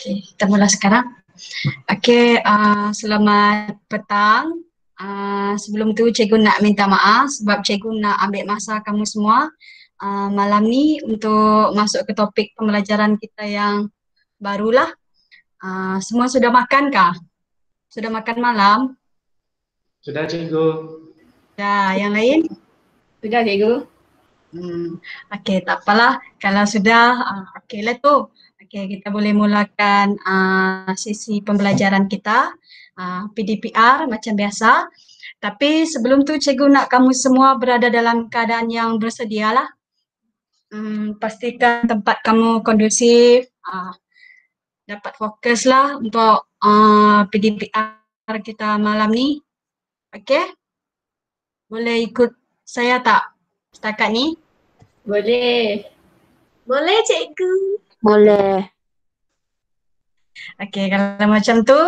Okey, kita mula sekarang. Okey, selamat petang. Sebelum tu cikgu nak minta maaf sebab cikgu nak ambil masa kamu semua malam ni untuk masuk ke topik pembelajaran kita yang barulah. Semua sudah makan kah? Sudah makan malam? Sudah, Cikgu. Dah, yang lain? Sudah, Cikgu. Okey, tak apalah. Kalau sudah, okeylah tu. Okey, kita boleh mulakan sesi pembelajaran kita, PDPR macam biasa. Tapi sebelum tu cikgu nak kamu semua berada dalam keadaan yang bersedia lah. Pastikan tempat kamu kondusif, dapat fokus lah untuk PDPR kita malam ni. Okey? Boleh ikut saya tak setakat ni? Boleh. Boleh, cikgu. Boleh. Okey, kalau macam tu,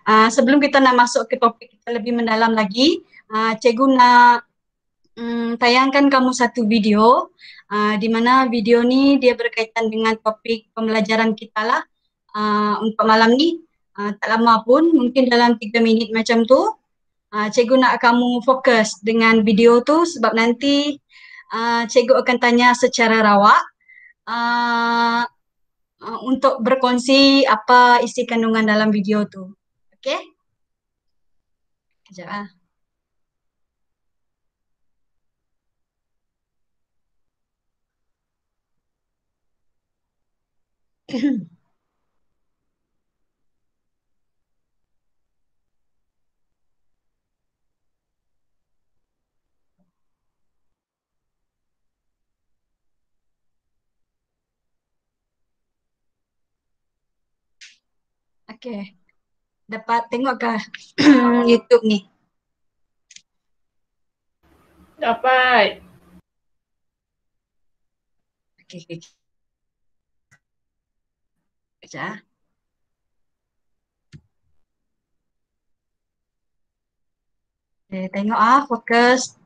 sebelum kita nak masuk ke topik kita lebih mendalam lagi, cikgu nak tayangkan kamu satu video, di mana video ni dia berkaitan dengan topik pembelajaran kita lah untuk malam ni. Tak lama pun, mungkin dalam 3 minit macam tu, cikgu nak kamu fokus dengan video tu sebab nanti cikgu akan tanya secara rawak untuk berkongsi apa isi kandungan dalam video tu. Okey? Kejap . Okey. Dapat tengok YouTube ni? Dapat. Okey. Kejap . Okey, tengok fokus.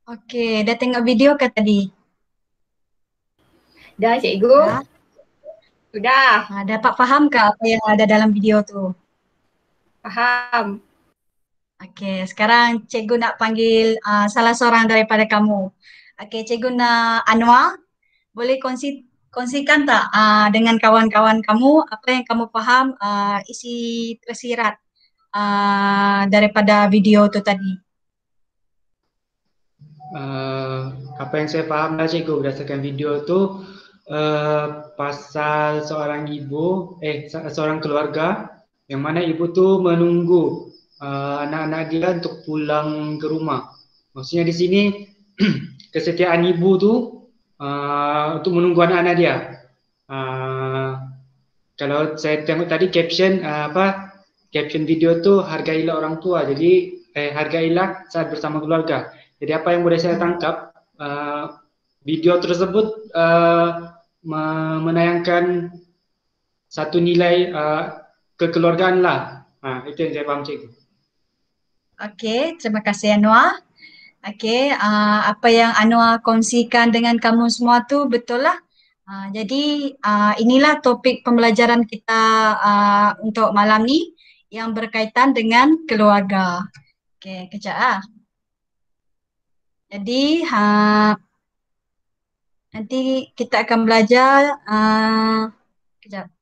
Okey, dah tengok video ke tadi? Dah cikgu. Dah? Sudah. Dapat faham ke apa yang ada dalam video tu? Faham. Okey, sekarang cikgu nak panggil salah seorang daripada kamu. Okey, cikgu nak Anwar, boleh kongsikan tak dengan kawan-kawan kamu apa yang kamu faham isi tersirat daripada video tu tadi? Apa yang saya faham lah cikgu berdasarkan video tu, pasal seorang seorang keluarga yang mana ibu tu menunggu anak-anak dia untuk pulang ke rumah. Maksudnya di sini kesetiaan ibu tu untuk menunggu anak-anak dia. Kalau saya tengok tadi caption video tu, hargailah orang tua. Jadi hargailah saat bersama keluarga. Jadi apa yang boleh saya tangkap, video tersebut menayangkan satu nilai kekeluargaan lah. Itu yang saya paham cikgu. Okey, terima kasih Anwar. Okey, apa yang Anwar kongsikan dengan kamu semua tu betul lah. Jadi inilah topik pembelajaran kita untuk malam ni yang berkaitan dengan keluarga. Okey, kejap . Jadi nanti kita akan belajar kejap.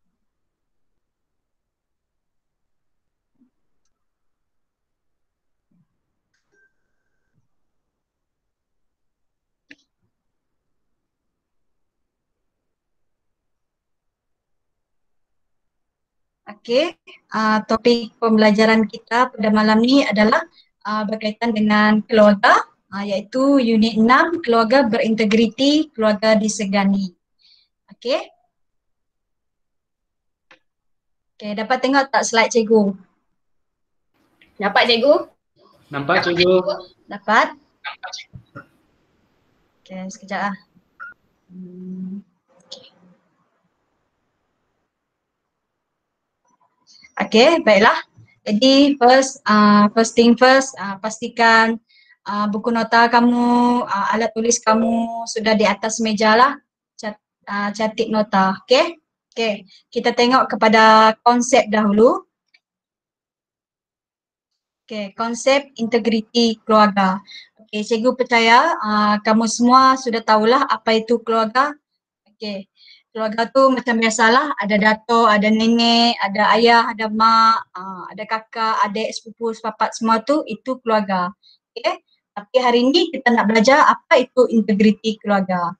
Okey, topik pembelajaran kita pada malam ni adalah berkaitan dengan keluarga, iaitu unit 6, keluarga berintegriti, keluarga disegani. Okey. Okey, dapat tengok tak slide cikgu? Dapat cikgu? Nampak cikgu? Dapat? Okey, sekejap . Okey, baiklah. Jadi first thing first, pastikan buku nota kamu, alat tulis kamu sudah di atas meja lah. Catik nota, okey? Okey, kita tengok kepada konsep dahulu. Okey, konsep integriti keluarga. Okey, cikgu percaya kamu semua sudah tahulah apa itu keluarga. Okey, keluarga tu macam biasalah, ada datuk, ada nenek, ada ayah, ada mak, ada kakak, adik, sepupu, sepapat, semua tu itu keluarga. Okey, tapi hari ni kita nak belajar apa itu integriti keluarga.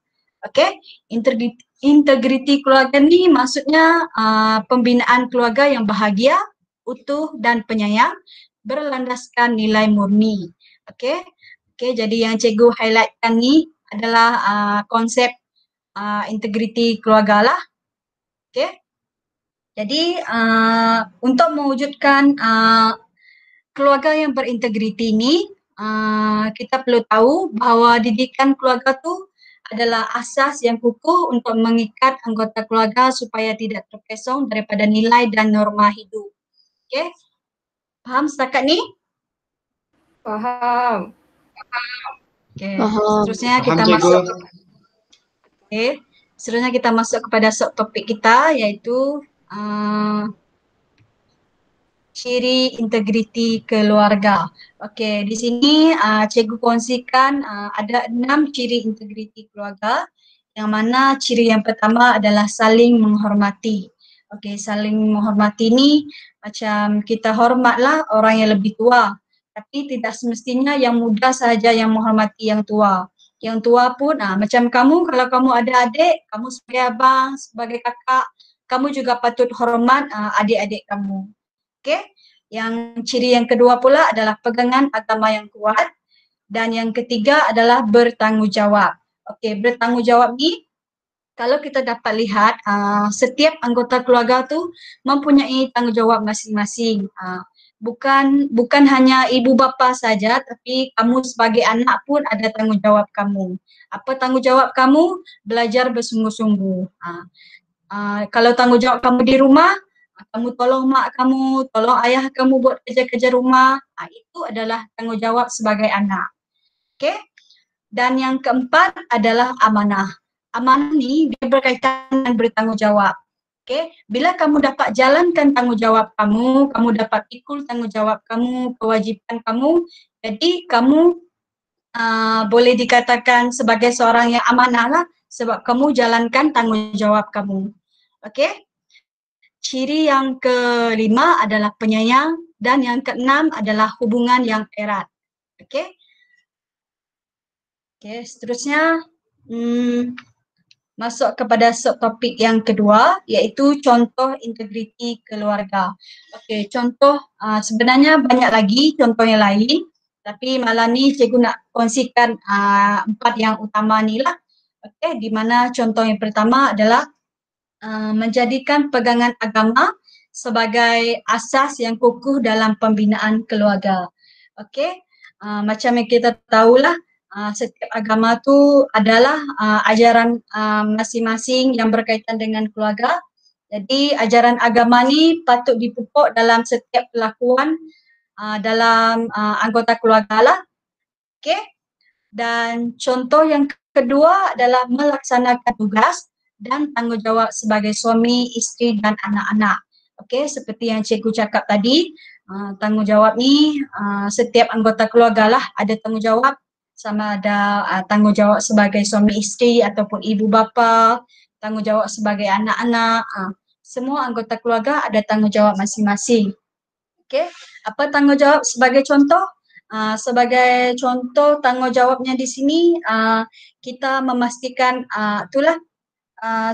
Okey, integriti keluarga ni maksudnya pembinaan keluarga yang bahagia, utuh dan penyayang berlandaskan nilai murni. Okey. Okey, jadi yang cikgu highlightkan ni adalah konsep integriti keluarga lah. Okey. Jadi untuk mewujudkan keluarga yang berintegriti ni, kita perlu tahu bahawa didikan keluarga tu adalah asas yang kukuh untuk mengikat anggota keluarga supaya tidak terpesong daripada nilai dan norma hidup. Okey. Faham setakat ni? Faham. Okey. Faham. Seterusnya kita Faham, masuk. cikgu. Okey. Seterusnya kita masuk kepada subtopik kita, iaitu ciri integriti keluarga. Okey, di sini cikgu kongsikan ada 6 ciri integriti keluarga, yang mana ciri yang pertama adalah saling menghormati. Okey, saling menghormati ni macam kita hormatlah orang yang lebih tua, tapi tidak semestinya yang muda sahaja yang menghormati yang tua. Yang tua pun macam kamu, kalau kamu ada adik, kamu sebagai abang, sebagai kakak, kamu juga patut hormat adik-adik kamu. Okey. Yang ciri yang kedua pula adalah pegangan agama yang kuat, dan yang ketiga adalah bertanggungjawab. Okey, bertanggungjawab ni kalau kita dapat lihat setiap anggota keluarga tu mempunyai tanggungjawab masing-masing. Bukan hanya ibu bapa saja, tapi kamu sebagai anak pun ada tanggungjawab kamu. Apa tanggungjawab kamu? Belajar bersungguh-sungguh. Kalau tanggungjawab kamu di rumah, kamu tolong mak kamu, tolong ayah kamu buat kerja-kerja rumah, itu adalah tanggungjawab sebagai anak. Okey? Dan yang keempat adalah amanah. Amanah ni dia berkaitan dengan bertanggungjawab. Okay? Bila kamu dapat jalankan tanggungjawab kamu, kamu dapat pikul tanggungjawab kamu, kewajipan kamu, jadi kamu boleh dikatakan sebagai seorang yang amanah lah sebab kamu jalankan tanggungjawab kamu. Okay? Ciri yang kelima adalah penyayang dan yang keenam adalah hubungan yang erat. Okay? Okay, seterusnya masuk kepada subtopik yang kedua iaitu contoh integriti keluarga. Okey, contoh sebenarnya banyak lagi contoh yang lain tapi malam ni cikgu nak kongsikan 4 yang utama ni lah. Okey, di mana contoh yang pertama adalah menjadikan pegangan agama sebagai asas yang kukuh dalam pembinaan keluarga. Okey, macam yang kita tahulah setiap agama tu adalah ajaran masing-masing yang berkaitan dengan keluarga. Jadi ajaran agama ni patut dipupuk dalam setiap perlakuan dalam anggota keluarga lah. Okey. Dan contoh yang kedua adalah melaksanakan tugas dan tanggungjawab sebagai suami, isteri dan anak-anak. Okey, seperti yang cikgu cakap tadi, tanggungjawab ni setiap anggota keluarga lah ada tanggungjawab, sama ada tanggungjawab sebagai suami isteri ataupun ibu bapa, tanggungjawab sebagai anak-anak. Semua anggota keluarga ada tanggungjawab masing-masing. Okey, apa tanggungjawab sebagai contoh? Sebagai contoh tanggungjawabnya di sini kita memastikan itulah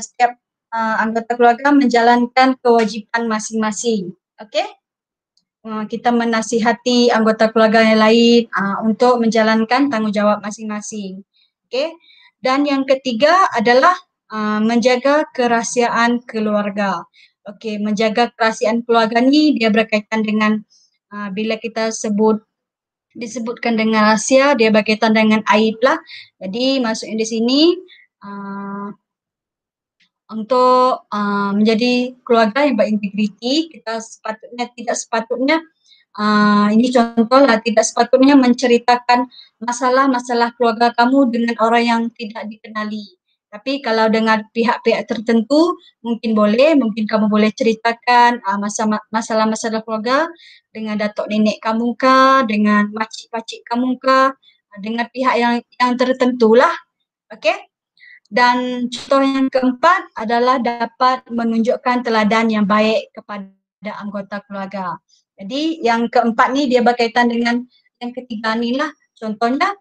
setiap anggota keluarga menjalankan kewajipan masing-masing. Okey? Kita menasihati anggota keluarga yang lain untuk menjalankan tanggungjawab masing-masing. Okey? Dan yang ketiga adalah menjaga kerahsiaan keluarga. Okey, menjaga kerahsiaan keluarga ni dia berkaitan dengan bila kita disebutkan dengan rahsia, dia berkaitan dengan aib lah. Jadi maksudnya di sini untuk menjadi keluarga yang berintegriti, kita tidak sepatutnya ini contohlah, tidak sepatutnya menceritakan masalah-masalah keluarga kamu dengan orang yang tidak dikenali. Tapi kalau dengan pihak-pihak tertentu mungkin kamu boleh ceritakan masalah-masalah keluarga dengan datuk nenek kamu kah, dengan makcik-pakcik kamu kah, dengan pihak yang tertentu lah. Okey? Dan contoh yang keempat adalah dapat menunjukkan teladan yang baik kepada anggota keluarga. Jadi yang keempat ni dia berkaitan dengan yang ketiga ni lah. Contohnya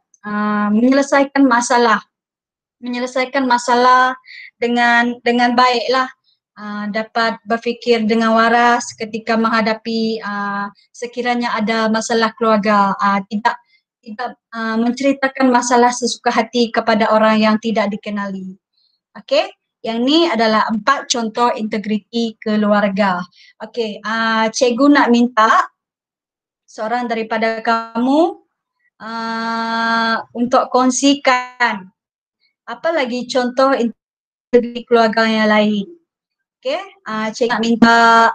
menyelesaikan masalah dengan baik lah. Dapat berfikir dengan waras ketika menghadapi sekiranya ada masalah keluarga. Tidak menceritakan masalah sesuka hati kepada orang yang tidak dikenali. Okey, yang ni adalah 4 contoh integriti keluarga. Okey, cikgu nak minta seorang daripada kamu untuk kongsikan apa lagi contoh integriti keluarga yang lain. Okey, cikgu nak minta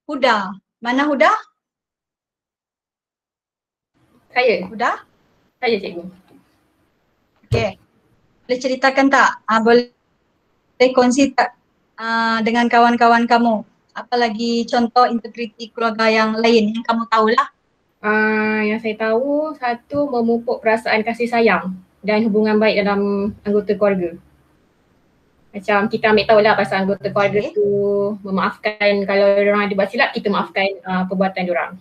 Huda. Mana Huda? Saya. Huda? Saya cikgu. Okey. Boleh ceritakan tak? Boleh kongsi tak dengan kawan-kawan kamu? Apa lagi contoh integriti keluarga yang lain yang kamu tahulah? Yang saya tahu, satu memupuk perasaan kasih sayang dan hubungan baik dalam anggota keluarga. Macam kita ambil tahulah pasal anggota keluarga tu memaafkan kalau orang ada buat silap, kita maafkan perbuatan diorang.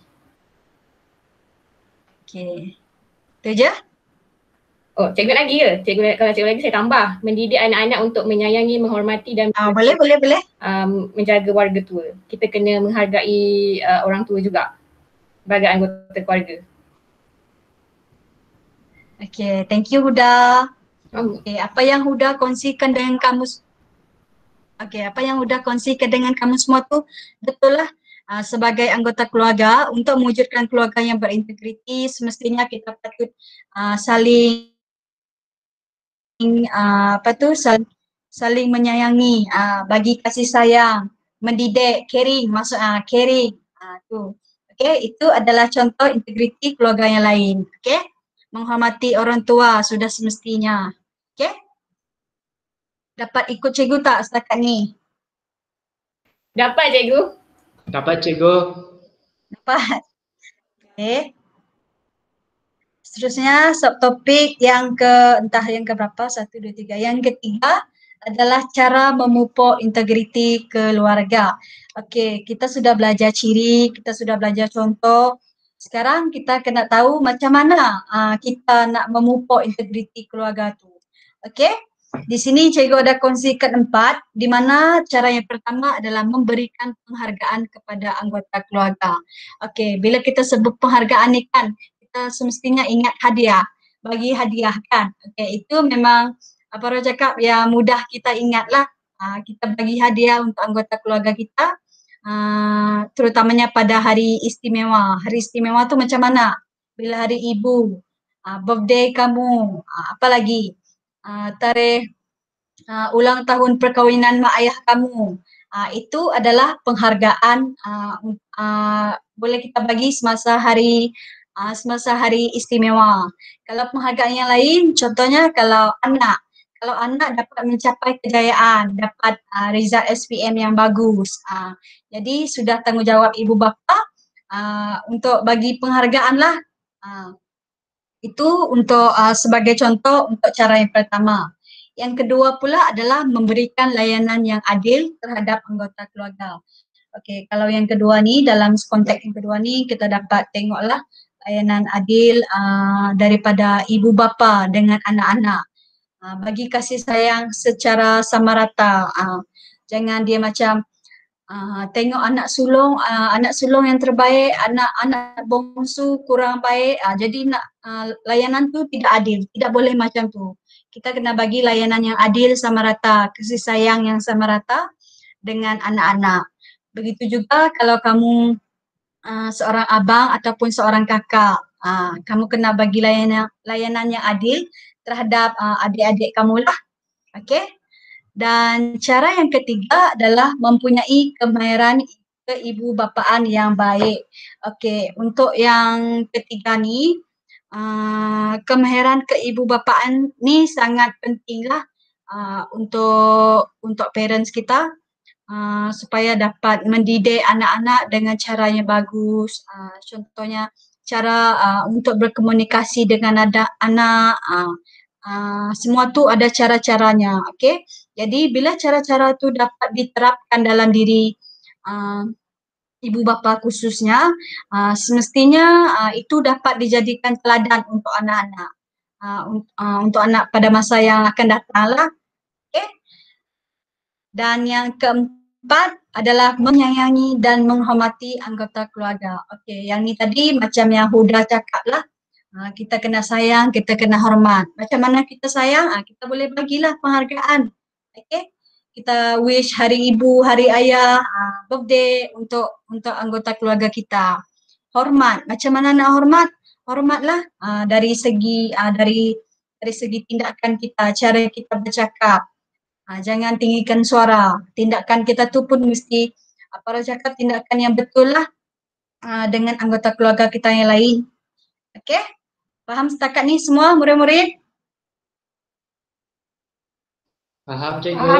Okey. Itu je? Oh, cikgu lagi ke? Kalau cikgu lagi saya tambah. Mendidik anak-anak untuk menyayangi, menghormati dan Boleh. menjaga warga tua. Kita kena menghargai orang tua juga sebagai anggota keluarga. Okey, thank you Huda. Okey, apa yang Huda kongsikan dengan kamu? Okey, apa yang Huda kongsikan dengan kamu semua tu betul lah. Sebagai anggota keluarga, untuk mewujudkan keluarga yang berintegriti, semestinya kita patut saling menyayangi, bagi kasih sayang, mendidik, caring, caring. Tu. Okey, itu adalah contoh integriti keluarga yang lain. Okey. menghormati orang tua sudah semestinya. Okey? Dapat ikut cikgu tak setakat ni? Dapat cikgu. Dapat cikgu. Dapat. Okey. Seterusnya subtopik yang yang ke berapa? 1, 2, 3. Yang ketiga adalah cara memupuk integriti keluarga. Okey, kita sudah belajar ciri, kita sudah belajar contoh. Sekarang kita kena tahu macam mana kita nak memupuk integriti keluarga tu. Okey? Di sini cikgu ada kongsikan 4, di mana cara yang pertama adalah memberikan penghargaan kepada anggota keluarga. Okey, bila kita sebut penghargaan ni kan, kita semestinya ingat hadiah, bagi hadiah kan. Okey, itu memang apa orang cakap yang mudah kita ingatlah. Kita bagi hadiah untuk anggota keluarga kita, terutamanya pada hari istimewa. Hari istimewa tu macam mana? Bila hari ibu, birthday kamu, apa lagi? Tarikh ulang tahun perkahwinan mak ayah kamu. Itu adalah penghargaan boleh kita bagi semasa hari istimewa. Kalau penghargaan yang lain, contohnya kalau anak dapat mencapai kejayaan, dapat result SPM yang bagus. Jadi sudah tanggungjawab ibu bapa untuk bagi penghargaan lah. Itu untuk sebagai contoh untuk cara yang pertama. Yang kedua pula adalah memberikan layanan yang adil terhadap anggota keluarga. Okey, kalau yang kedua ni, dalam konteks yang kedua ni, kita dapat tengoklah layanan adil daripada ibu bapa dengan anak-anak. Bagi kasih sayang secara sama rata. Jangan dia macam tengok anak sulung yang terbaik, anak bongsu kurang baik. Jadi nak layanan tu tidak adil, tidak boleh macam tu. Kita kena bagi layanan yang adil sama rata, kasih sayang yang sama rata dengan anak-anak. Begitu juga kalau kamu seorang abang ataupun seorang kakak, kamu kena bagi layanan yang adil terhadap adik-adik kamu lah. Okey? Dan cara yang ketiga adalah mempunyai kemahiran keibubapaan yang baik. Okey, untuk yang ketiga ni, kemahiran keibubapaan ni sangat pentinglah untuk parents kita supaya dapat mendidik anak-anak dengan cara yang bagus. Contohnya cara untuk berkomunikasi dengan anak, semua tu ada cara-caranya. Okey. Jadi bila cara-cara tu dapat diterapkan dalam diri ibu bapa khususnya, semestinya itu dapat dijadikan teladan untuk anak-anak. Untuk anak pada masa yang akan datang lah. Okay. Dan yang keempat adalah menyayangi dan menghormati anggota keluarga. Okey, yang ni tadi macam yang Huda cakap lah. Kita kena sayang, kita kena hormat. Macam mana kita sayang? Kita boleh bagilah penghargaan. Okey. Kita wish hari ibu, hari ayah, birthday untuk anggota keluarga kita. Hormat. Macam mana nak hormat? Hormatlah dari segi tindakan kita, cara kita bercakap. Jangan tinggikan suara. Tindakan kita tu pun mesti orang cakap tindakan yang betul lah dengan anggota keluarga kita yang lain. Okey? Faham setakat ni semua murid-murid? Faham cikgu?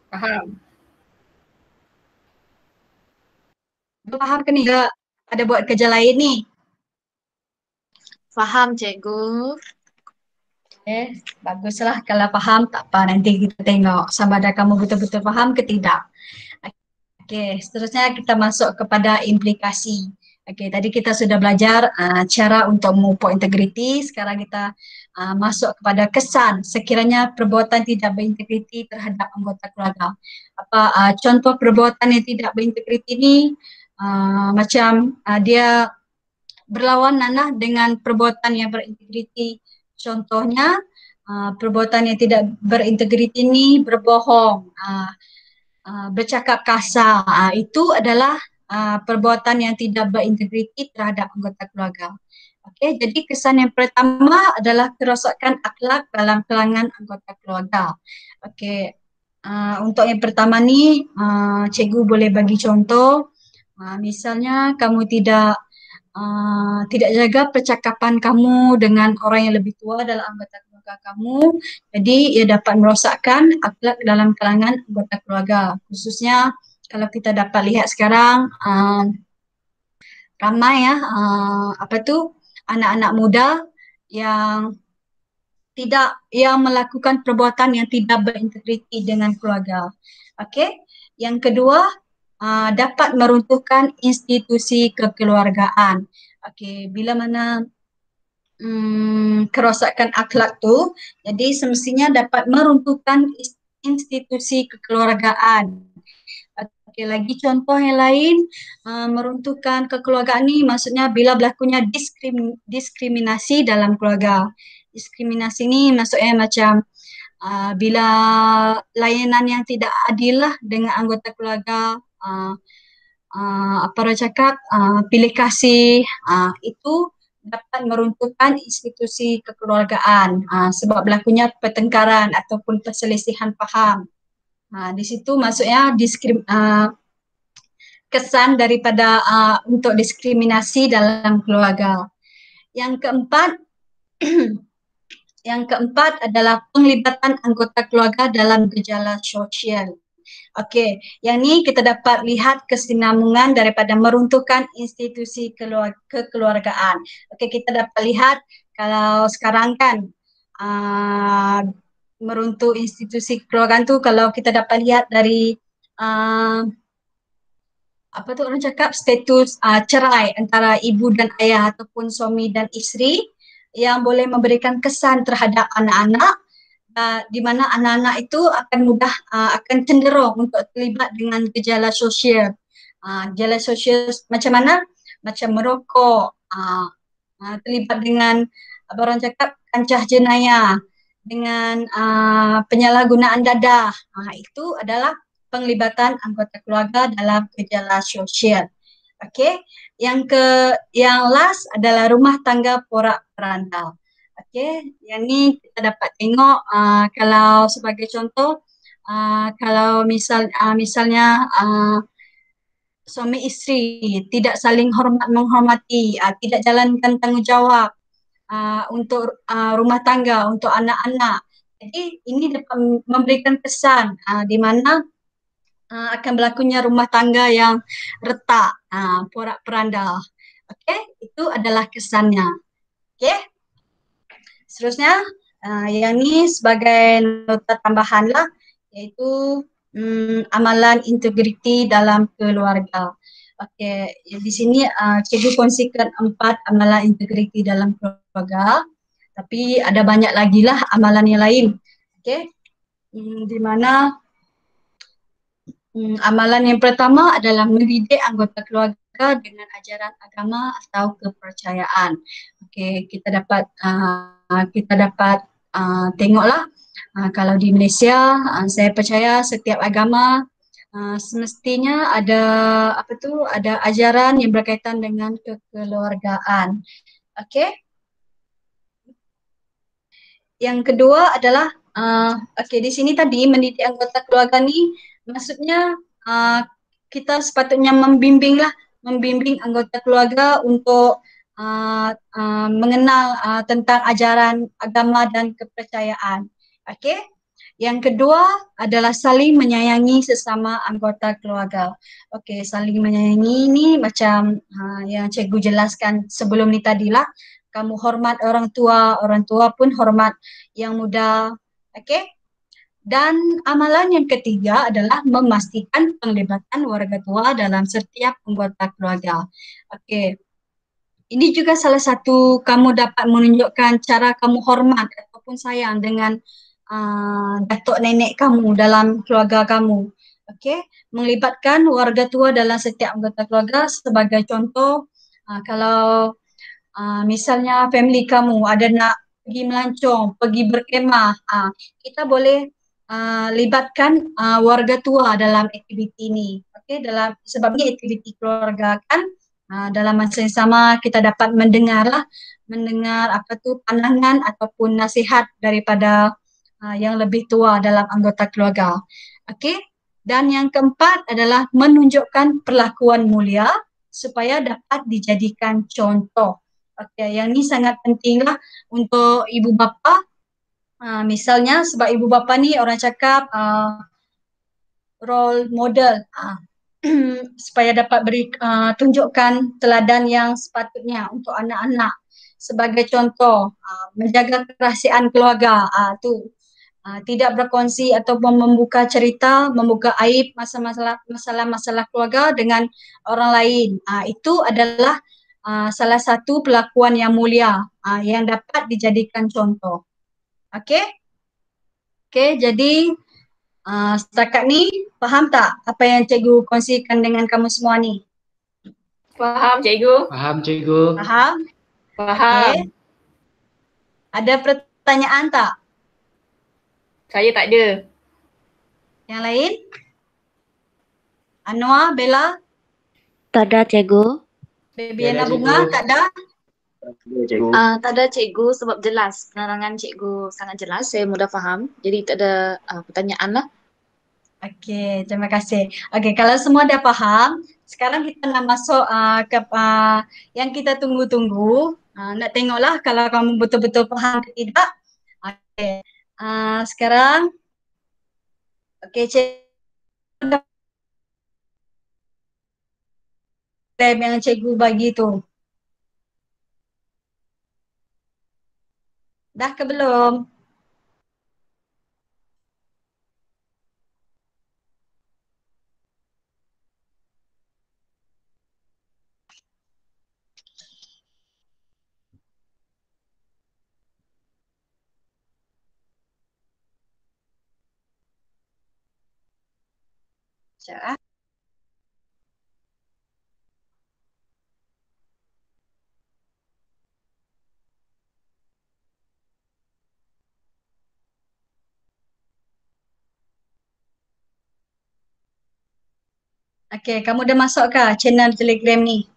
Faham. Faham ke ni? Ada buat kerja lain ni? Faham cikgu. Okay, baguslah kalau faham, tak apa, nanti kita tengok sama ada kamu betul-betul faham ke tidak. Okey, seterusnya kita masuk kepada implikasi. Okey, tadi kita sudah belajar cara untuk memupuk integriti. Sekarang kita masuk kepada kesan sekiranya perbuatan tidak berintegriti terhadap anggota keluarga. Apa contoh perbuatan yang tidak berintegriti ni? Macam dia berlawan nanah dengan perbuatan yang berintegriti. Contohnya, perbuatan yang tidak berintegriti ni berbohong, bercakap kasar. Itu adalah perbuatan yang tidak berintegriti terhadap anggota keluarga. Okey, jadi kesan yang pertama adalah kerosakan akhlak dalam kalangan anggota keluarga. Okey, untuk yang pertama ni, cikgu boleh bagi contoh. Misalnya kamu tidak tidak jaga percakapan kamu dengan orang yang lebih tua dalam anggota keluarga kamu, jadi ia dapat merosakkan akhlak dalam kalangan anggota keluarga. Khususnya kalau kita dapat lihat sekarang ramai ya anak-anak muda yang melakukan perbuatan yang tidak berintegriti dengan keluarga. Okey. Yang kedua, dapat meruntuhkan institusi kekeluargaan. Okey, bila mana kerosakan akhlak tu, jadi semestinya dapat meruntuhkan institusi kekeluargaan. Okey, lagi contoh yang lain, meruntuhkan kekeluargaan ni maksudnya bila berlakunya diskriminasi dalam keluarga. Diskriminasi ni maksudnya macam bila layanan yang tidak adil lah dengan anggota keluarga, apa orang cakap, pilih kasih, itu dapat meruntuhkan institusi kekeluargaan sebab berlakunya pertengkaran ataupun perselisihan faham. Di situ maksudnya kesan daripada untuk diskriminasi dalam keluarga. Yang keempat adalah penglibatan anggota keluarga dalam gejala sosial. Okey, yang ni kita dapat lihat kesinambungan daripada meruntuhkan institusi kekeluargaan. Okey, kita dapat lihat kalau sekarang kan meruntuh institusi kekeluargaan tu, kalau kita dapat lihat dari apa tu orang cakap, status cerai antara ibu dan ayah ataupun suami dan isteri yang boleh memberikan kesan terhadap anak-anak, di mana anak-anak itu akan cenderung untuk terlibat dengan gejala sosial. Gejala sosial macam mana? Macam merokok, terlibat dengan apa orang cakap, kancah jenayah, dengan penyalahgunaan dadah. Itu adalah penglibatan anggota keluarga dalam gejala sosial. Okey, yang last adalah rumah tangga porak-poranda. Okey, yang ni kita dapat tengok kalau sebagai contoh, kalau misalnya suami isteri tidak saling menghormati, tidak jalankan tanggungjawab untuk rumah tangga, untuk anak-anak. Jadi ini dapat memberikan kesan di mana akan berlakunya rumah tangga yang retak, porak-poranda. Okey, itu adalah kesannya. Okey. Seterusnya, yang ni sebagai nota tambahan lah, iaitu amalan integriti dalam keluarga. Okey, di sini cikgu kongsikan 4 amalan integriti dalam keluarga, tapi ada banyak lagi lah amalan yang lain. Okey, di mana amalan yang pertama adalah mendidik anggota keluarga dengan ajaran agama atau kepercayaan. Okey, kita dapat tengoklah kalau di Malaysia, saya percaya setiap agama semestinya ada ada ajaran yang berkaitan dengan kekeluargaan. Okey. Yang kedua adalah okey, di sini tadi mendidik anggota keluarga ni maksudnya kita sepatutnya membimbing anggota keluarga untuk mengenal tentang ajaran agama dan kepercayaan. Okey. Yang kedua adalah saling menyayangi sesama anggota keluarga. Okey, saling menyayangi ni macam yang cikgu jelaskan sebelum ni tadilah. Kamu hormat orang tua pun hormat yang muda. Okey. Dan amalan yang ketiga adalah memastikan penglibatan warga tua dalam setiap anggota keluarga. Okey. Ini juga salah satu kamu dapat menunjukkan cara kamu hormat ataupun sayang dengan datuk nenek kamu dalam keluarga kamu. Okey, melibatkan warga tua dalam setiap anggota keluarga. Sebagai contoh, kalau misalnya family kamu ada nak pergi melancong, pergi berkemah, kita boleh libatkan warga tua dalam aktiviti ini. Okey, sebab ni aktiviti keluarga kan, dalam masa yang sama kita dapat mendengar pandangan ataupun nasihat daripada yang lebih tua dalam anggota keluarga. Okey. Dan yang keempat adalah menunjukkan perlakuan mulia supaya dapat dijadikan contoh. Okey, yang ni sangat pentinglah untuk ibu bapa. Misalnya sebab ibu bapa ni orang cakap role model, supaya dapat beri tunjukkan teladan yang sepatutnya untuk anak-anak sebagai contoh, menjaga kerahsiaan keluarga, tidak berkongsi ataupun membuka cerita, membuka aib masalah-masalah keluarga dengan orang lain. Itu adalah salah satu pelakuan yang mulia yang dapat dijadikan contoh. Okey? Okey, jadi setakat ni faham tak apa yang cikgu kongsikan dengan kamu semua ni? Faham cikgu? Faham cikgu? Faham? Faham. Okey. Ada pertanyaan tak? Saya tak ada. Yang lain? Anwar, Bella, Tak ada cikgu. Baby Ana Ada, Bunga, cikgu. tak ada? Tak ada cikgu sebab jelas. Penerangan cikgu sangat jelas. Saya mudah faham. Jadi tak ada pertanyaan lah. Okey, terima kasih. Okey, kalau semua dah faham, sekarang kita nak masuk ke yang kita tunggu-tunggu. Nak tengoklah kalau kamu betul-betul faham ke tidak. Okey, sekarang, okey, cikgu yang cikgu bagi tu. Dah ke belum? Sekejap. Okey, kamu dah masuk ke channel Telegram ni?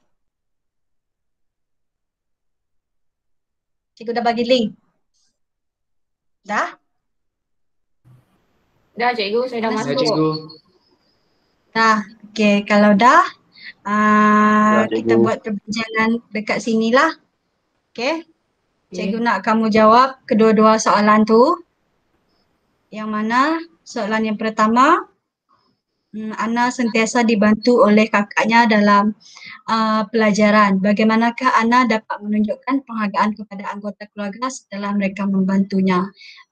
Cikgu dah bagi link. Dah? Dah cikgu, saya dah Dah, Ya masuk. cikgu. Dah. Okey, kalau dah, Dah, kita cikgu. buat perbincangan dekat sinilah. Okey. Okey. Cikgu nak kamu jawab kedua-dua soalan tu. Yang mana soalan yang pertama, Ana sentiasa dibantu oleh kakaknya dalam pelajaran. Bagaimanakah Ana dapat menunjukkan penghargaan kepada anggota keluarga setelah mereka membantunya?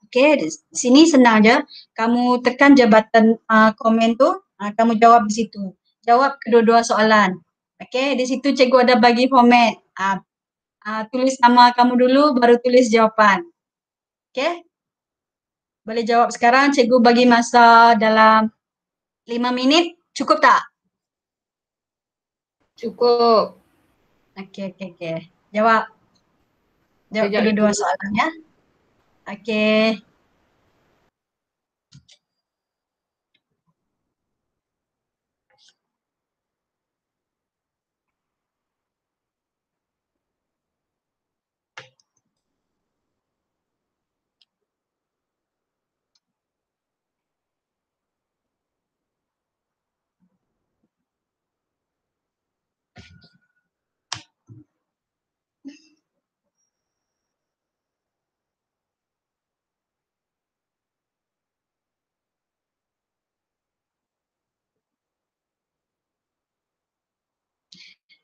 Okey, di sini senang je. Kamu tekan jabatan komen tu, kamu jawab di situ. Jawab kedua-dua soalan. Okey, di situ cikgu ada bagi format. Tulis nama kamu dulu baru tulis jawapan. Okey? Boleh jawab sekarang, cikgu bagi masa dalam 5 minit. Cukup tak? Cukup. Okey. Jawab. Jawab Sekejap kedua-dua dulu. soalan ya. Okey.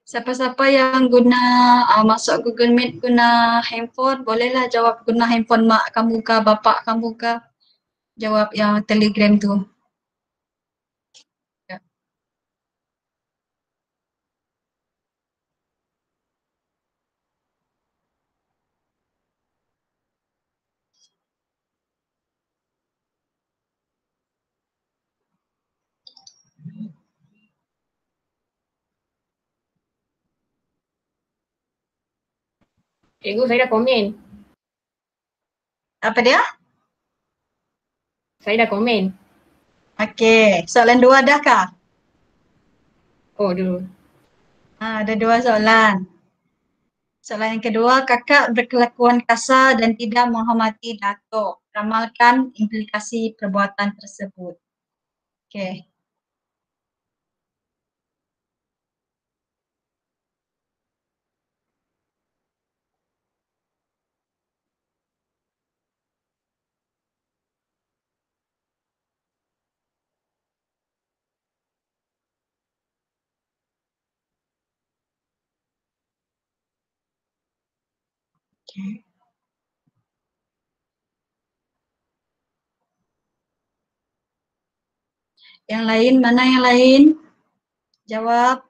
Siapa-siapa yang guna masuk Google Meet guna handphone, bolehlah jawab guna handphone mak kamu ke, bapak kamu ke. Jawab yang Telegram tu. Ya. Cikgu, saya dah komen. Apa dia? Saya dah komen. Okey, soalan 2 dah kah? Oh, dulu. Ada 2 soalan. Soalan yang kedua, kakak berkelakuan kasar dan tidak menghormati datuk. Ramalkan implikasi perbuatan tersebut. Okey. Okay. Yang lain, mana yang lain? Jawab.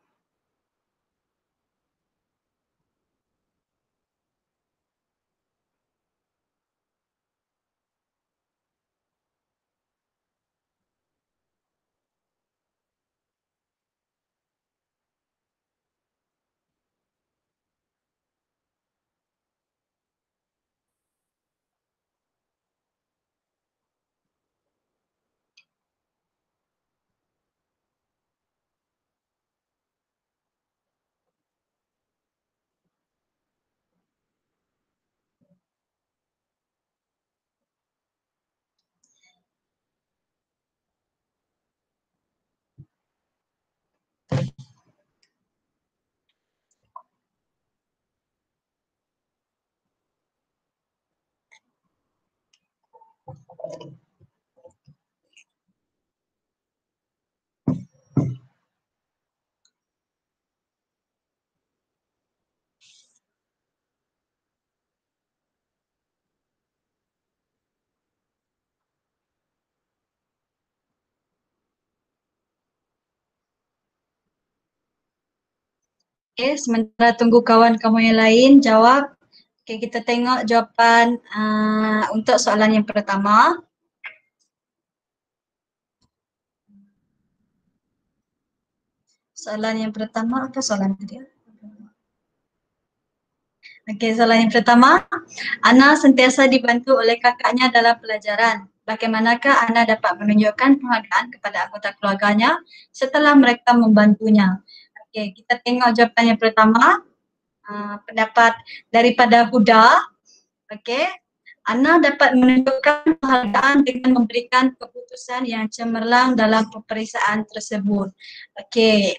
Oke, sementara tunggu kawan kamu yang lain jawab. Oke, kita tengok jawapan untuk soalan yang pertama. Soalan yang pertama, apa soalan tadi? Oke, soalan yang pertama. Ana sentiasa dibantu oleh kakaknya dalam pelajaran. Bagaimanakah Ana dapat menunjukkan penghargaan kepada anggota keluarganya setelah mereka membantunya? Oke, kita tengok jawapan yang pertama. Pendapat daripada Huda. Oke, Ana dapat menunjukkan penghargaan dengan memberikan keputusan yang cemerlang dalam peperiksaan tersebut. Okey,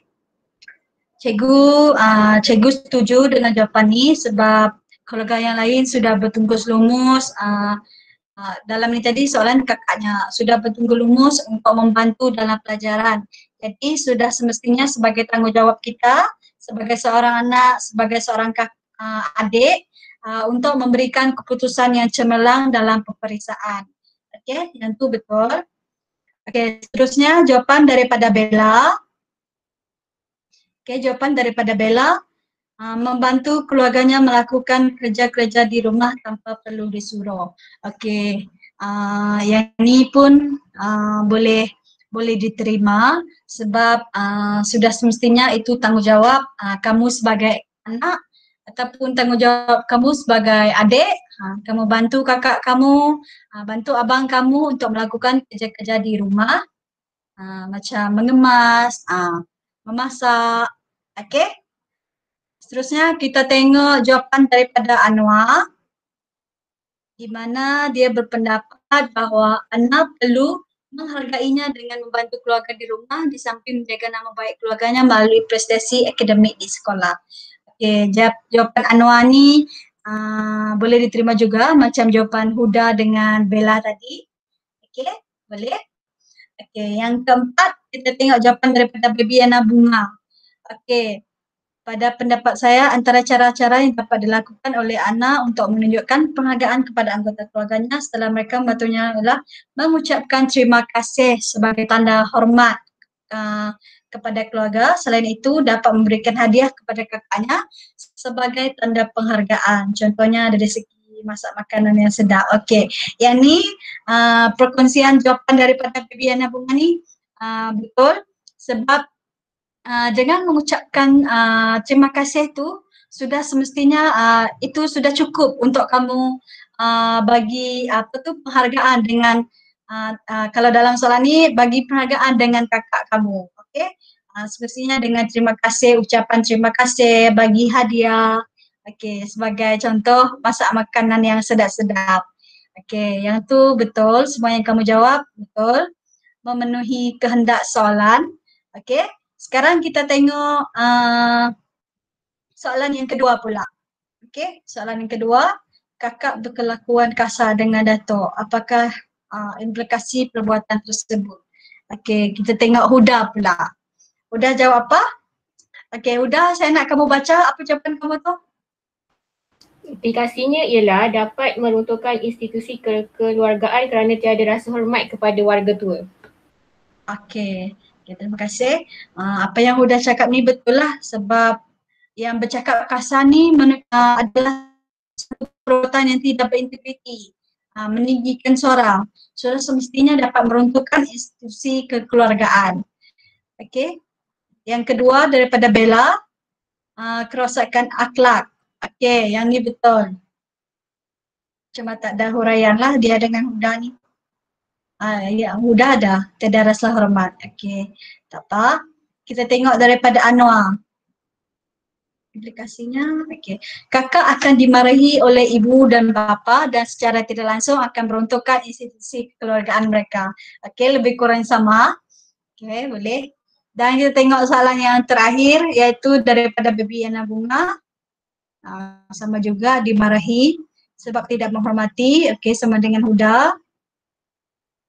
cikgu setuju dengan jawapan ni sebab keluarga yang lain sudah bertungkus lumus. Dalam ni tadi soalan kakaknya sudah bertungkus lumus untuk membantu dalam pelajaran. Jadi sudah semestinya sebagai tanggungjawab kita sebagai seorang anak, sebagai seorang adik untuk memberikan keputusan yang cemerlang dalam peperiksaan. Okey, yang tu betul. Okey, seterusnya jawapan daripada Bella. Okey, jawapan daripada Bella. Membantu keluarganya melakukan kerja-kerja di rumah tanpa perlu disuruh. Okey, yang ni pun boleh diterima sebab sudah semestinya itu tanggungjawab kamu sebagai anak ataupun tanggungjawab kamu sebagai adik. Kamu bantu kakak kamu, bantu abang kamu untuk melakukan kerja-kerja di rumah macam mengemas, memasak. Okey. Seterusnya kita tengok jawapan daripada Anwar di mana dia berpendapat bahawa Ana perlu menghargainya dengan membantu keluarga di rumah di samping menjaga nama baik keluarganya melalui prestasi akademik di sekolah. Okey, jawapan Anwar ni boleh diterima juga macam jawapan Huda dengan Bella tadi. Okey, boleh. Okey, yang keempat kita tengok jawapan daripada Bibiana Bunga. Okey. Pada pendapat saya, antara cara-cara yang dapat dilakukan oleh Ana untuk menunjukkan penghargaan kepada anggota keluarganya setelah mereka membantunya adalah mengucapkan terima kasih sebagai tanda hormat kepada keluarga. Selain itu, dapat memberikan hadiah kepada kakaknya sebagai tanda penghargaan. Contohnya dari segi masak makanan yang sedap. Okey, yang ni perkongsian jawapan daripada Bibiana Bunga ni betul sebab dengan mengucapkan terima kasih tu sudah semestinya itu sudah cukup untuk kamu bagi penghargaan dengan kalau dalam soalan ni bagi penghargaan dengan kakak kamu. Okey, semestinya dengan terima kasih, ucapan terima kasih, bagi hadiah. Okey, sebagai contoh masak makanan yang sedap-sedap. Okey, yang tu betul, semua yang kamu jawab betul, memenuhi kehendak soalan. Okey. Sekarang kita tengok soalan yang kedua pula. Okey, soalan yang kedua, kakak berkelakuan kasar dengan datuk. Apakah implikasi perbuatan tersebut? Okey, kita tengok Huda pula. Huda jawab apa? Okey, Huda, saya nak kamu baca apa jawapan kamu tu. Implikasinya ialah dapat meruntuhkan institusi kekeluargaan kerana tiada rasa hormat kepada warga tua. Okey. Okay, terima kasih. Apa yang Huda cakap ni betul lah sebab yang bercakap kasar ni adalah satu perbuatan yang tidak berintegriti, meninggikan suara. Suara semestinya dapat meruntuhkan institusi kekeluargaan. Okey. Yang kedua daripada Bella, kerosakan akhlak. Okey, yang ni betul. Cuma tak ada huraian lah dia dengan Huda ni. Ya, Huda ada, tiada rasa hormat. Okey, tak apa. Kita tengok daripada Anwar. Implikasinya, okey. Kakak akan dimarahi oleh ibu dan bapa dan secara tidak langsung akan meruntuhkan institusi kekeluargaan mereka. Okey, lebih kurang sama. Okey, boleh. Dan kita tengok soalan yang terakhir iaitu daripada Baby Yana Bunga. Sama juga dimarahi sebab tidak menghormati. Okey, sama dengan Huda.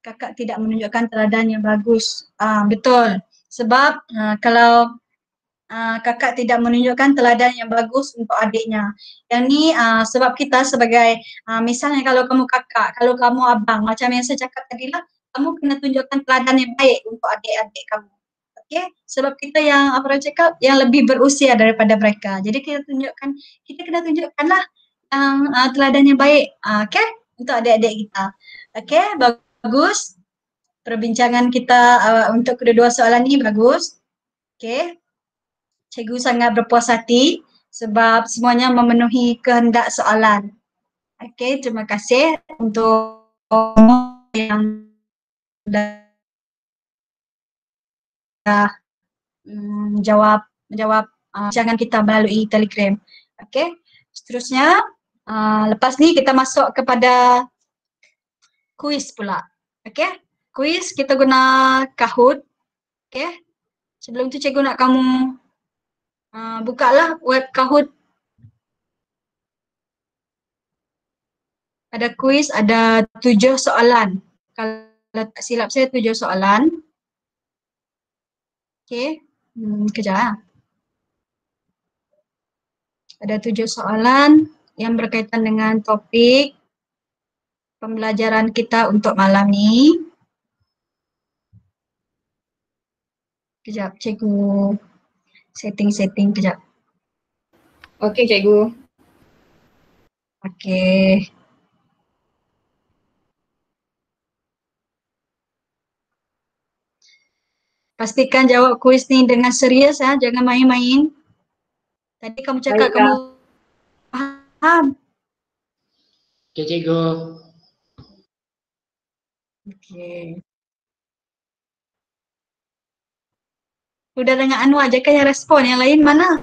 Kakak tidak menunjukkan teladan yang bagus. Betul. Sebab kalau kakak tidak menunjukkan teladan yang bagus untuk adiknya. Yang ni sebab kita sebagai, misalnya kalau kamu kakak, kalau kamu abang, macam yang saya cakap tadi lah, kamu kena tunjukkan teladan yang baik untuk adik-adik kamu. Okey, sebab kita yang apa orang cakap, yang lebih berusia daripada mereka. Jadi kita kena tunjukkanlah yang teladan yang baik, okey, untuk adik-adik kita. Okey, bagus. Perbincangan kita untuk kedua-dua soalan ni bagus. Okey. Cikgu sangat berpuas hati sebab semuanya memenuhi kehendak soalan. Okey, terima kasih untuk yang sudah menjawab perbincangan kita melalui Telegram. Okey, seterusnya lepas ni kita masuk kepada kuis pula. Okey, kuis kita guna Kahoot. Okey, sebelum tu cikgu nak kamu bukalah web Kahoot. Ada kuis, ada 7 soalan. Kalau tak silap saya 7 soalan. Okey, kejap. Ada 7 soalan yang berkaitan dengan topik pembelajaran kita untuk malam ni. Kejap, cikgu setting kejap. Okey cikgu. Okey. Pastikan jawab kuis ni dengan serius ya, jangan main-main. Tadi kamu cakap kamu faham. Okey, cikgu. Okey. Udah dengan Anwar je kan yang respon, yang lain mana?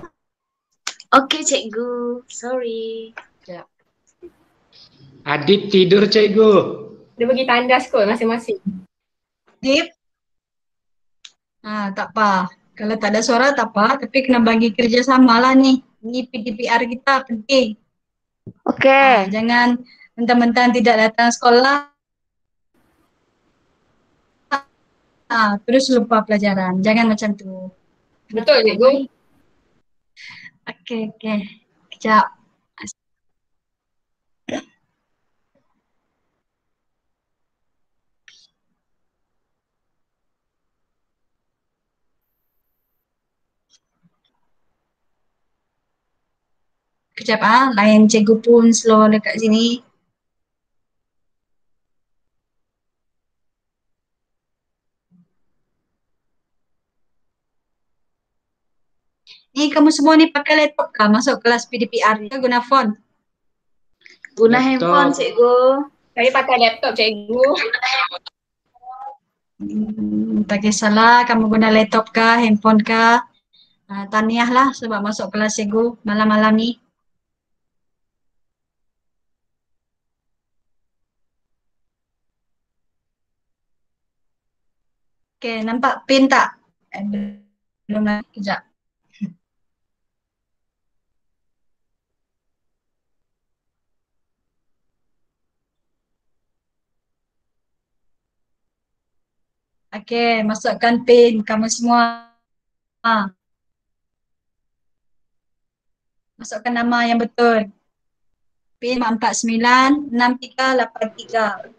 Okey cikgu, sorry. Sekejap. Adib tidur, cikgu. Dia bagi tandas kot masing-masing. Dip. Tak apa. Kalau tak ada suara tak apa, tapi kena bagi kerjasama lah ni. Ni PDPR kita penting. Okey. Jangan mentang-mentang tidak datang sekolah, terus lupa pelajaran. Jangan macam tu. Betul cikgu. Okey. Kejap. Kejap lain cikgu pun slow dekat sini. Ni kamu semua ni pakai laptop kah masuk kelas PDPR ke guna phone? Guna Laptop. handphone cikgu. Saya pakai laptop cikgu. Tak kisahlah kamu guna laptop kah, handphone kah. Tahniah lah sebab masuk kelas cikgu malam-malam ni. Okey, nampak pin tak? Belum lagi, kejap. Okey, masukkan pin kamu semua. Masukkan nama yang betul. PIN 5496383.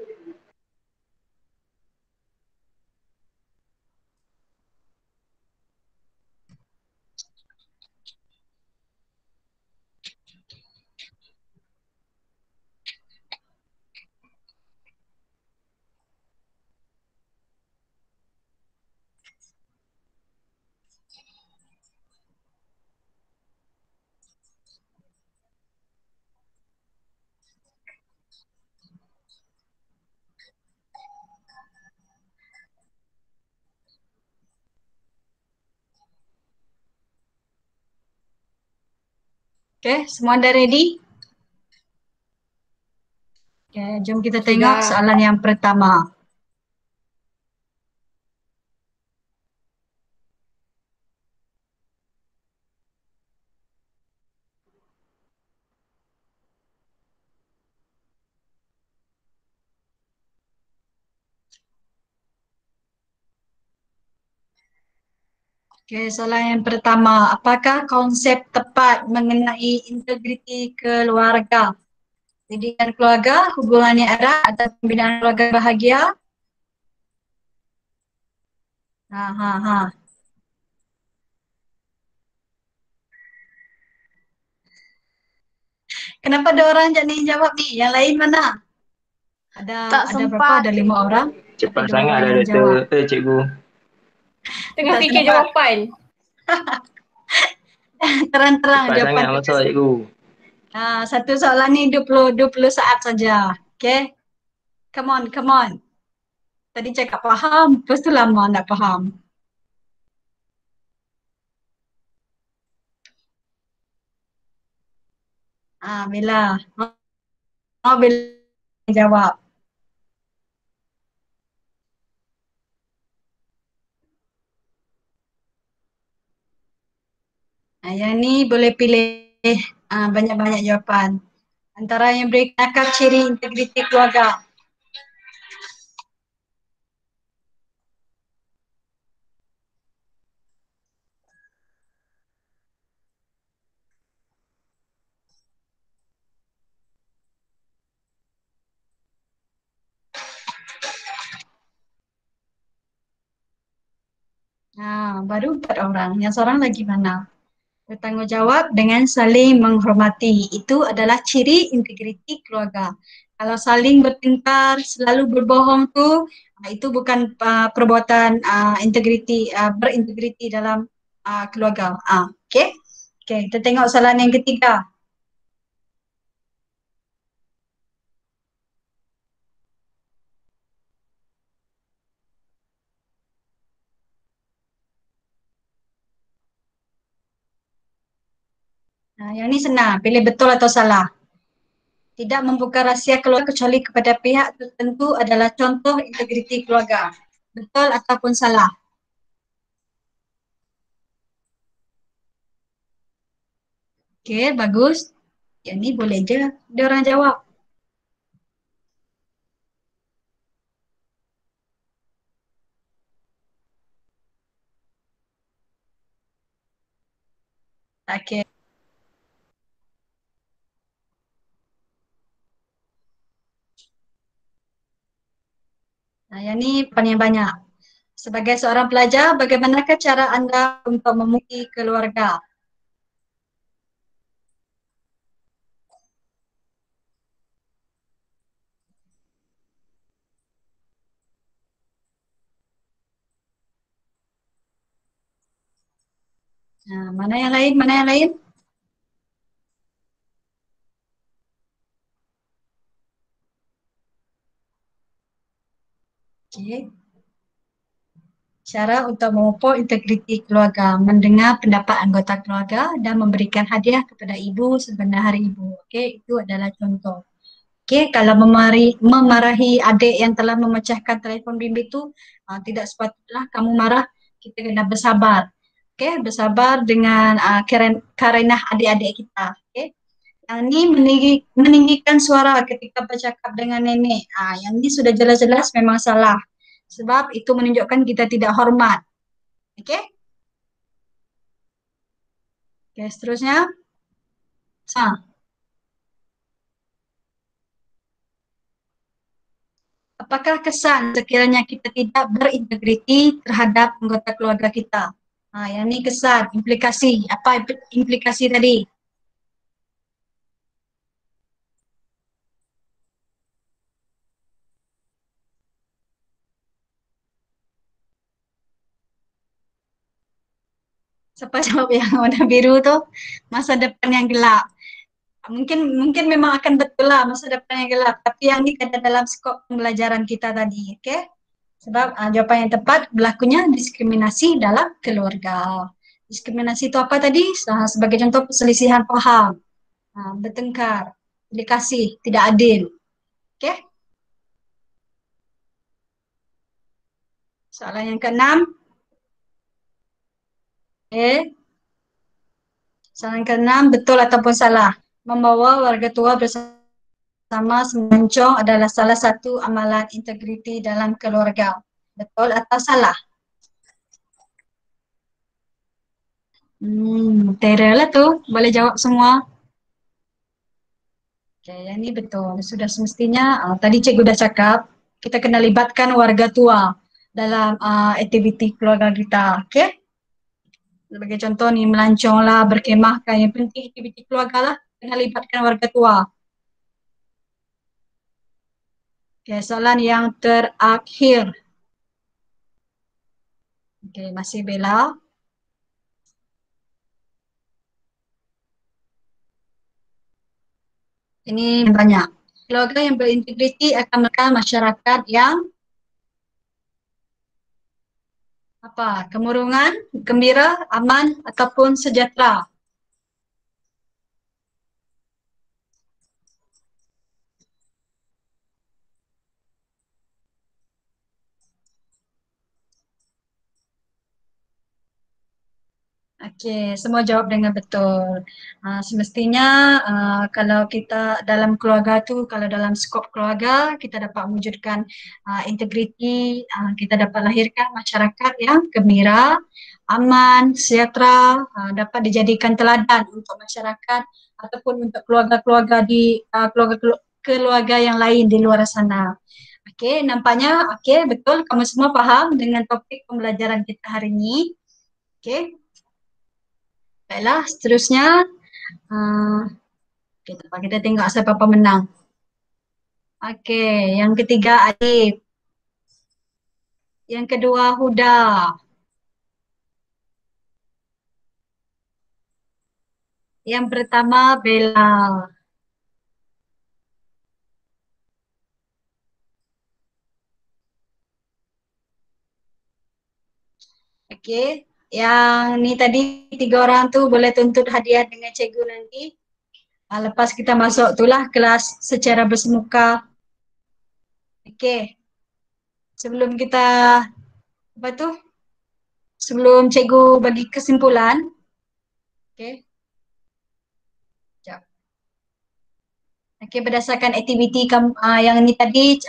Okey, semua dah ready? Okey, jom kita tengok Sudah. soalan yang pertama. Okey, soalan yang pertama. Apakah konsep tepat mengenai integriti keluarga? Pendidikan keluarga, hubungannya erat atau pembinaan keluarga bahagia? Ha. Kenapa ada orang je ni jawab ni? Yang lain mana? Tak Ada berapa? sempat. Ada 5 orang. Cepat Ada 2 sangat orang lah yang jawab. cikgu. Tengah Tak fikir sempat. jawapan. Terang-terang Cepat jawapan sangat masuk cikgu. satu soalan ni 20 saat saja. Okay? Come on. Tadi cakap faham, lepas tu lama nak faham. Bella. Bella jawab. Yang ni boleh pilih banyak-banyak jawapan. Antara yang beri akar ciri integriti keluarga. Baru 4 orang. Yang seorang lagi mana? Bertanggungjawab dengan saling menghormati. Itu adalah ciri integriti keluarga. Kalau saling bertengkar, selalu berbohong tu, itu bukan perbuatan berintegriti dalam keluarga. Okey. Okey, kita tengok soalan yang ketiga. Yang ni senang, pilih betul atau salah. Tidak membuka rahsia keluarga kecuali kepada pihak tertentu adalah contoh integriti keluarga. Betul ataupun salah? Okey, bagus. Yang ni boleh je dia orang jawab. Okey. Yang ni paling banyak. Sebagai seorang pelajar, bagaimanakah cara anda untuk memuji keluarga? Mana yang lain? Okey. Cara untuk memupuk integriti keluarga, mendengar pendapat anggota keluarga dan memberikan hadiah kepada ibu sebenar hari ibu. Okey, itu adalah contoh. Okey, kalau memarahi adik yang telah memecahkan telefon bimbit tu, tidak sepatutnya kamu marah, kita kena bersabar. Okey, bersabar dengan karenah adik-adik kita. Okey. Yang ni meninggikan suara ketika bercakap dengan nenek. Yang ni sudah jelas-jelas memang salah. Sebab itu menunjukkan kita tidak hormat. Okey? Okey, seterusnya. apakah kesan sekiranya kita tidak berintegriti terhadap anggota keluarga kita? Yang ini kesan, implikasi. Apa implikasi tadi? Siapa jawab yang warna biru tuh? Masa depan yang gelap. Mungkin memang akan betul lah masa depan yang gelap, tapi yang ini ada dalam skop pembelajaran kita tadi, oke? Sebab jawapan yang tepat berlakunya diskriminasi dalam keluarga. Diskriminasi itu apa tadi? Sebagai contoh perselisihan paham, bertengkar, tidak kasih, tidak adil, oke? Soalan yang keenam, oke? Soalan yang keenam, betul ataupun salah? Membawa warga tua bersama semencong adalah salah satu amalan integriti dalam keluarga. Betul atau salah? Tera lah tu. Boleh jawab semua. Okay, yang ni betul. Sudah semestinya, tadi cikgu dah cakap, kita kena libatkan warga tua dalam aktiviti keluarga kita. Okay? Sebagai contoh ni, melancong lah, berkemah kan. Yang penting aktiviti keluarga lah, kena libatkan warga tua. Okay, soalan yang terakhir. Okay, masih Bella. Ini banyak. Keluarga yang berintegriti akan menjadi masyarakat yang apa? Kemurungan, gembira, aman, ataupun sejahtera. Okey, semua jawab dengan betul. Semestinya kalau kita dalam keluarga tu, kalau dalam skop keluarga, kita dapat mewujudkan integriti, kita dapat lahirkan masyarakat yang gembira, aman, sejahtera, dapat dijadikan teladan untuk masyarakat ataupun untuk keluarga-keluarga di keluarga yang lain di luar sana. Okey, nampaknya okey betul kamu semua faham dengan topik pembelajaran kita hari ini. Okey. Baiklah, seterusnya kita tengok siapa pemenang. Okey, yang ketiga Adib. Yang kedua Huda. Yang pertama Bella. Okey, yang ni tadi 3 orang tu boleh tuntut hadiah dengan cikgu nanti. Lepas kita masuk itulah kelas secara bersemuka. Okey. Sebelum kita apa tu? Sebelum cikgu bagi kesimpulan. Okey. Sekejap. Okey, berdasarkan aktiviti yang ni tadi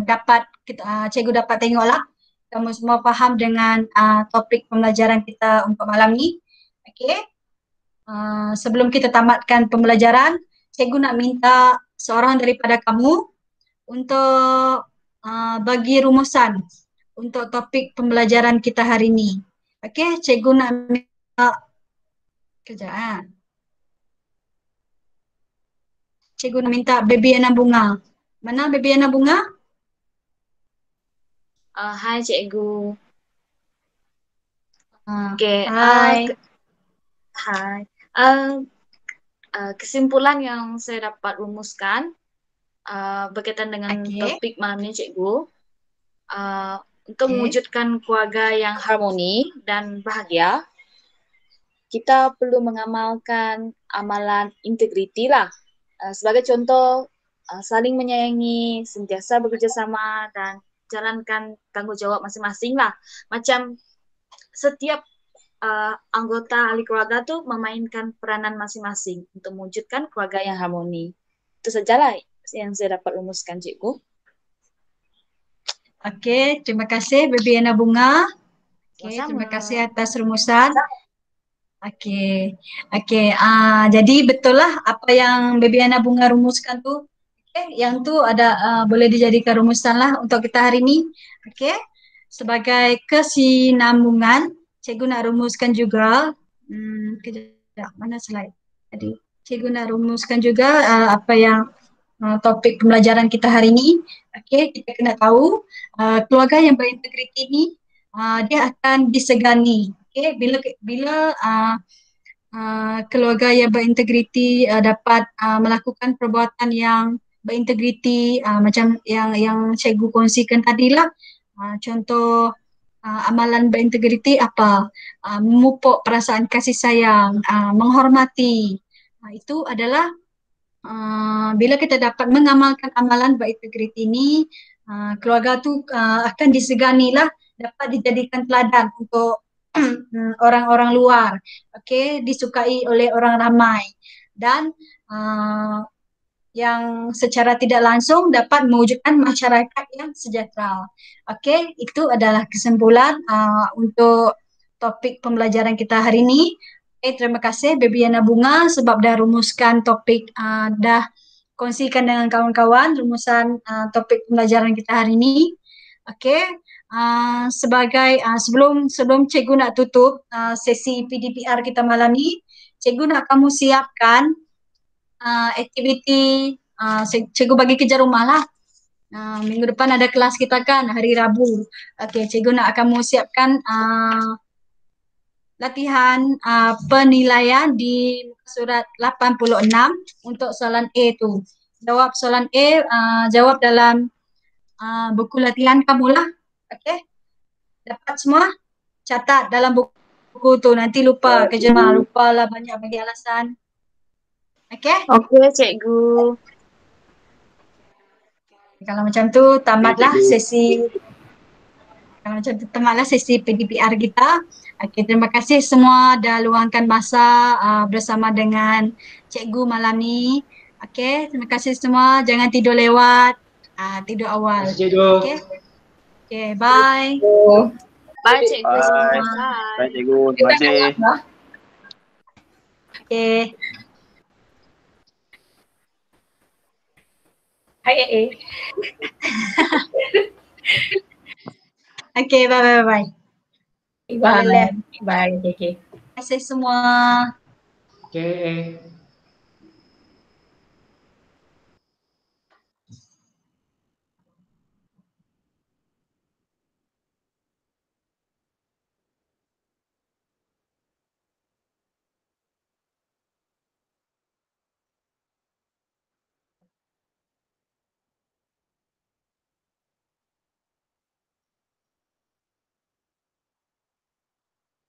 dapat cikgu dapat tengoklah kamu semua faham dengan topik pembelajaran kita untuk malam ni. Okey. Sebelum kita tamatkan pembelajaran, cikgu nak minta seorang daripada kamu untuk bagi rumusan untuk topik pembelajaran kita hari ini. Okey, cikgu nak minta kejap. Cikgu nak minta Baby Ana Bunga. Mana Baby Ana Bunga? Hai cikgu. Okay. Hai. Hai. Kesimpulan yang saya dapat rumuskan berkaitan dengan topik malam ini cikgu, untuk mewujudkan keluarga yang harmoni dan bahagia, kita perlu mengamalkan amalan integriti lah. Sebagai contoh, saling menyayangi, sentiasa bekerjasama dan jalankan tanggungjawab masing-masing lah. Macam setiap anggota ahli keluarga tu memainkan peranan masing-masing untuk mewujudkan keluarga yang harmoni. Itu sajalah yang saya dapat rumuskan cikgu. Okey, terima kasih Baby Ana Bunga. Okey, terima kasih atas rumusan. Okey. Okey, jadi betul lah apa yang Baby Ana Bunga rumuskan tu. yang tu ada boleh dijadikan rumusan lah untuk kita hari ini. Okey. Sebagai kesinambungan, cikgu nak rumuskan juga. Kejap, mana slide? Tadi cikgu nak rumuskan juga apa yang topik pembelajaran kita hari ini. Okey, kita kena tahu keluarga yang berintegriti ni dia akan disegani. Okey, bila keluarga yang berintegriti dapat melakukan perbuatan yang berintegriti macam yang cikgu kongsikan tadilah. Contoh amalan berintegriti apa? Memupuk perasaan kasih sayang, menghormati. Itu adalah bila kita dapat mengamalkan amalan berintegriti ini, keluarga tu akan disegani lah, dapat dijadikan teladan untuk orang-orang luar, okey, disukai oleh orang ramai dan yang secara tidak langsung dapat mewujudkan masyarakat yang sejahtera. Okey, itu adalah kesimpulan untuk topik pembelajaran kita hari ini. Terima kasih Baby Yana Bunga sebab dah rumuskan topik, dah kongsikan dengan kawan-kawan rumusan topik pembelajaran kita hari ini. Okey. Sebagai sebelum cikgu nak tutup sesi PDPR kita malam ni, cikgu nak kamu siapkan aktiviti, cikgu bagi kerja rumah lah. Minggu depan ada kelas kita kan, hari Rabu. Okey, cikgu nak kamu siapkan latihan penilaian di surat 86 untuk soalan A tu. Jawab soalan A, jawab dalam buku latihan kamu lah. Okey. Dapat semua? Catat dalam buku tu. Nanti lupa kerja rumah. Lupa lah banyak bagi alasan. Okey? Okey, cikgu. Kalau macam tu tamatlah sesi. Kalau macam tu tamatlah sesi PDPR kita. Okey, terima kasih semua dah luangkan masa bersama dengan cikgu malam ni. Okey, terima kasih semua. Jangan tidur lewat. Tidur awal. Okey. Okey, bye. Bye, cikgu. Bye. Bye. Bye, cikgu. Terima kasih. Okey. Hai AA. Okey, bye. Bye. Bye. Okay. Terima kasih semua. Okay.